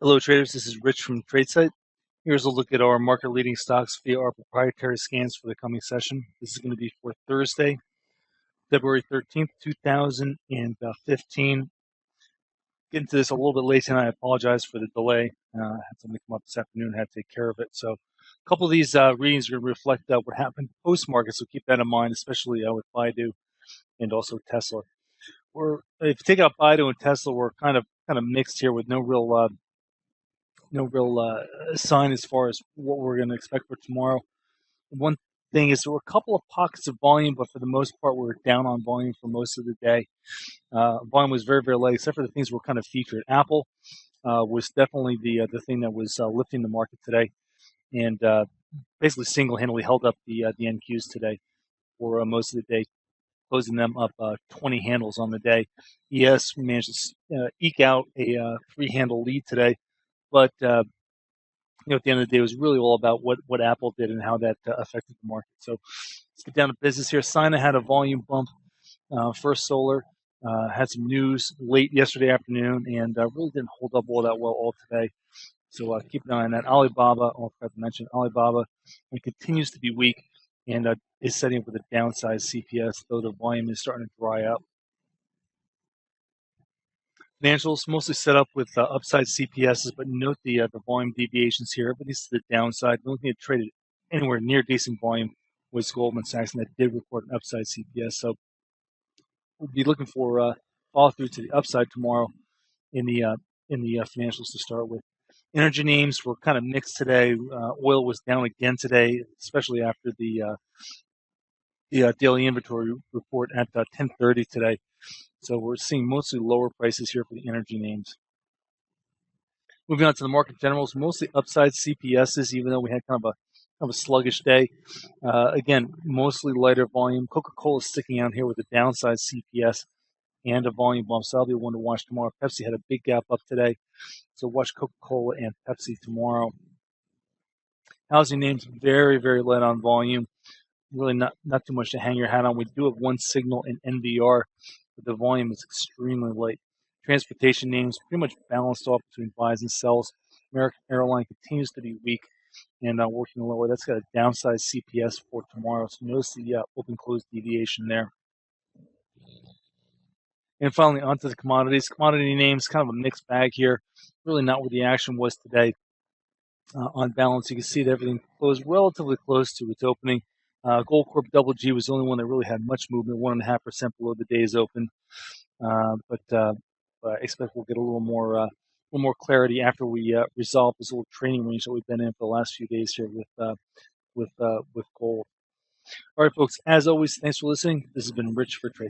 Hello traders, this is Rich from tradesight. Here's a look at our market leading stocks via our proprietary scans for the coming session. This is going to be for Thursday, February 13th, 2015. Getting to this a little bit late tonight. I apologize for the delay. I had something come up this afternoon, had to take care of it. So a couple of these readings are going to reflect what happened post-market, so keep that in mind, especially with Baidu and also Tesla. If you take out Baidu and Tesla, we're kind of mixed here with no real sign as far as what we're going to expect for tomorrow. One thing is there were a couple of pockets of volume, but for the most part, we were down on volume for most of the day. Volume was very, very light, except for the things that were kind of featured. Apple was definitely the thing that was lifting the market today, and basically single-handedly held up the NQs today for most of the day, closing them up 20 handles on the day. ES managed to eke out a 3-handle lead today, but at the end of the day, it was really all about what Apple did and how that affected the market. So let's get down to business here. Sina had a volume bump. First Solar had some news late yesterday afternoon and really didn't hold up all that well all today. So keep an eye on that. Alibaba, I forgot to mention, Alibaba continues to be weak and is setting up with a downside CPS, though the volume is starting to dry up. Financials mostly set up with upside CPSs, but note the volume deviations here. Everything's to the downside. The only thing that traded anywhere near decent volume was Goldman Sachs, and that did report an upside CPS. So we'll be looking for follow through to the upside tomorrow in the financials to start with. Energy names were kind of mixed today. Oil was down again today, especially after the daily inventory report at 10:30 today. So we're seeing mostly lower prices here for the energy names. Moving on to the market generals, mostly upside CPSs, even though we had kind of a sluggish day. Again, mostly lighter volume. Coca-Cola is sticking out here with a downside CPS and a volume bump, so that'll be one to watch tomorrow. Pepsi had a big gap up today, so watch Coca-Cola and Pepsi tomorrow. Housing names very, very light on volume. Really not too much to hang your hat on. We do have one signal in NVR, but the volume is extremely light. Transportation names pretty much balanced off between buys and sells. American Airline continues to be weak and working lower. That's got a downside CPS for tomorrow, so notice the open-close deviation there. And finally, onto the commodities. Commodity names, kind of a mixed bag here. Really not where the action was today. On balance, you can see that everything closed relatively close to its opening. Goldcorp Double G was the only one that really had much movement, 1.5% below the day's open. But I expect we'll get a little more clarity after we resolve this little trading range that we've been in for the last few days here with gold. All right, folks. As always, thanks for listening. This has been Rich for Trade.